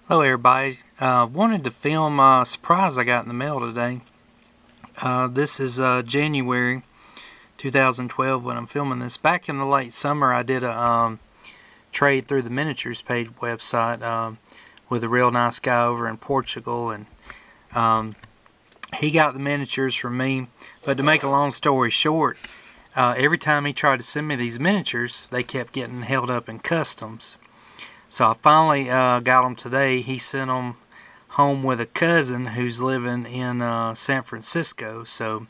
Hello everybody. Wanted to film a surprise I got in the mail today. This is January 2012 when I'm filming this. Back in the late summer I did a trade through the miniatures page website with a real nice guy over in Portugal, and he got the miniatures from me. But to make a long story short, every time he tried to send me these miniatures, they kept getting held up in customs. So I finally got them today. He sent them home with a cousin who's living in San Francisco. So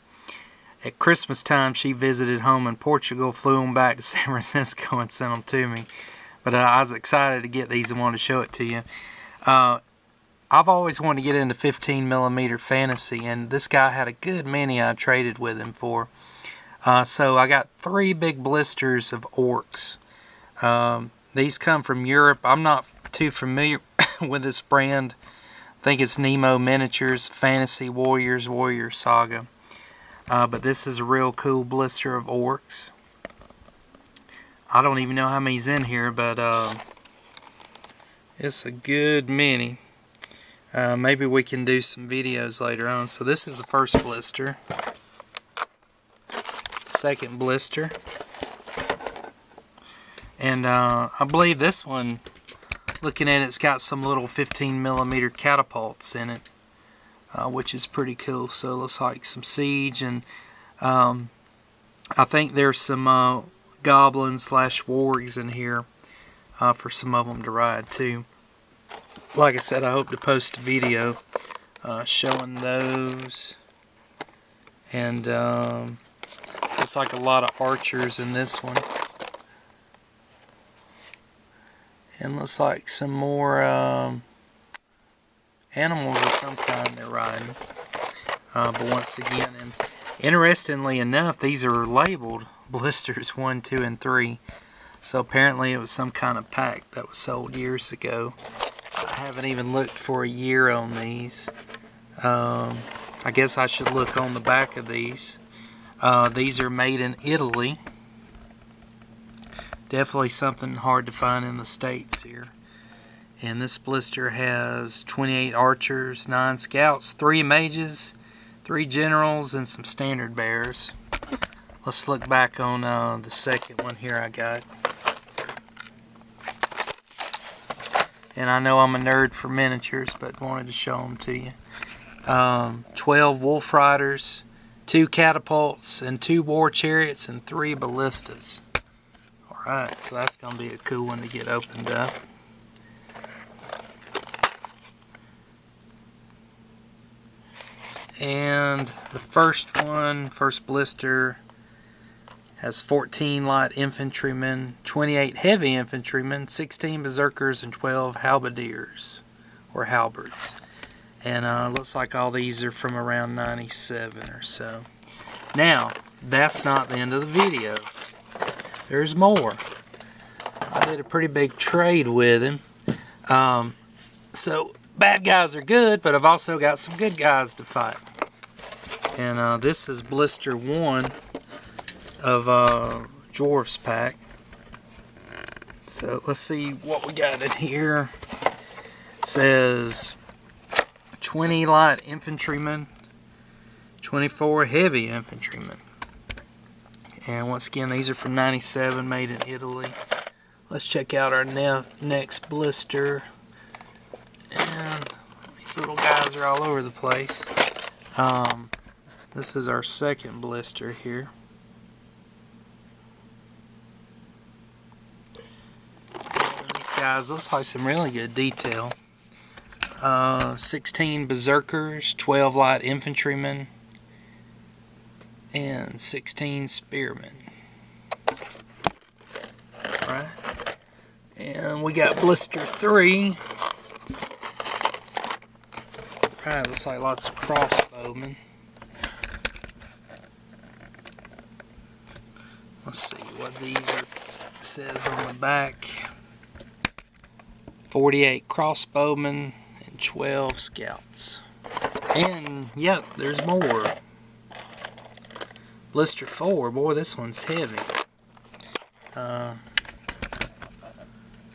at Christmas time, she visited home in Portugal, flew them back to San Francisco and sent them to me. But I was excited to get these and wanted to show it to you. I've always wanted to get into 15mm fantasy, and this guy had a good many I traded with him for. So I got 3 big blisters of orcs. These come from Europe. I'm not too familiar with this brand. I think it's Nemo Miniatures, Fantasy Warriors, Warrior Saga. But this is a real cool blister of orcs. I don't even know how many's in here, but it's a good many. Maybe we can do some videos later on. So this is the first blister. Second blister. And I believe this one, looking at it, it's got some little 15mm catapults in it, which is pretty cool. So it looks like some siege, and I think there's some goblins / wargs in here for some of them to ride too. Like I said, I hope to post a video showing those. And looks like a lot of archers in this one. And looks like some more animals of some kind they're riding. But once again, and interestingly enough, these are labeled blisters 1, 2, and 3. So apparently it was some kind of pack that was sold years ago. I haven't even looked for a year on these. I guess I should look on the back of these. These are made in Italy. Definitely something hard to find in the States here. And this blister has 28 archers, 9 scouts, 3 mages, 3 generals, and some standard bearers. Let's look back on the second one here I got. And I know I'm a nerd for miniatures, but wanted to show them to you. 12 wolf riders, 2 catapults, and 2 war chariots, and 3 ballistas. Alright, so that's going to be a cool one to get opened up. And the first blister, has 14 light infantrymen, 28 heavy infantrymen, 16 berserkers, and 12 halberdiers, or halberds. And looks like all these are from around 97 or so. Now, that's not the end of the video. There's more. I did a pretty big trade with him. So, bad guys are good, but I've also got some good guys to fight. And this is blister 1 of Dwarf's pack. So, let's see what we got in here. It says 20 light infantrymen, 24 heavy infantrymen. And once again, these are from 97, made in Italy. Let's check out our next blister. And these little guys are all over the place. This is our second blister here. And these guys looks like some really good detail. 16 berserkers, 12 light infantrymen, and 16 spearmen. Alright. And we got blister 3. Alright, looks like lots of crossbowmen. Let's see what these are. It says on the back. 48 crossbowmen and 12 scouts. And yep, there's more. Blister 4, boy, this one's heavy.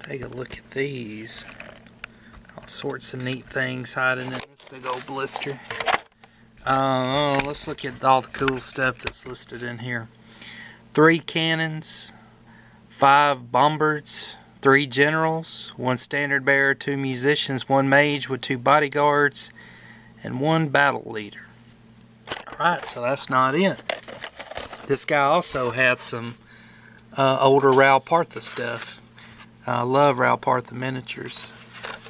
Take a look at these. All sorts of neat things hiding in this big old blister. Let's look at all the cool stuff that's listed in here. 3 cannons, 5 bombards, 3 generals, 1 standard bearer, 2 musicians, 1 mage with 2 bodyguards, and 1 battle leader. Alright, so that's not it. This guy also had some older Raul Partha stuff. I love Raul Partha miniatures.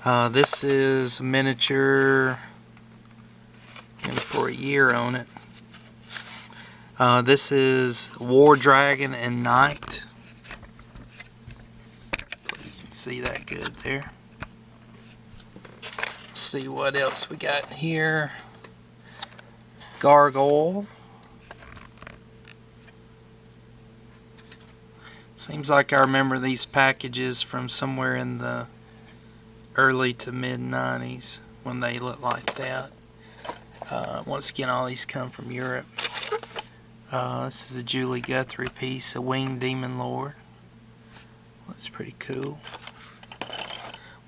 This is a miniature for a year on it. This is War Dragon and Knight. You can see that good there. Let's see what else we got in here. Gargoyle. Seems like I remember these packages from somewhere in the early to mid 90s when they looked like that. Once again, all these come from Europe. This is a Julie Guthrie piece, a Winged Demon Lord. Looks pretty cool.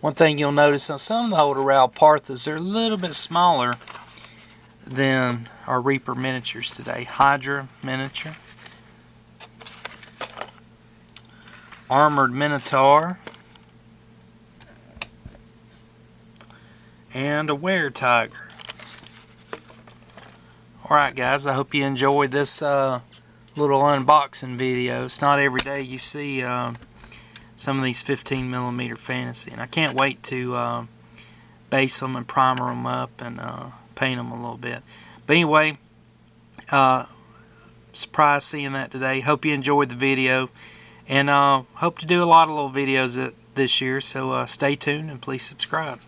One thing you'll notice on some of the older Raul Parthas, they're a little bit smaller than our Reaper miniatures today. Hydra miniature. Armored Minotaur. And a Were Tiger. Alright guys, I hope you enjoyed this little unboxing video. It's not every day you see some of these 15mm fantasy, and I can't wait to base them and primer them up and paint them a little bit. But anyway, surprised seeing that today. Hope you enjoyed the video, and hope to do a lot of little videos this year, so stay tuned and please subscribe.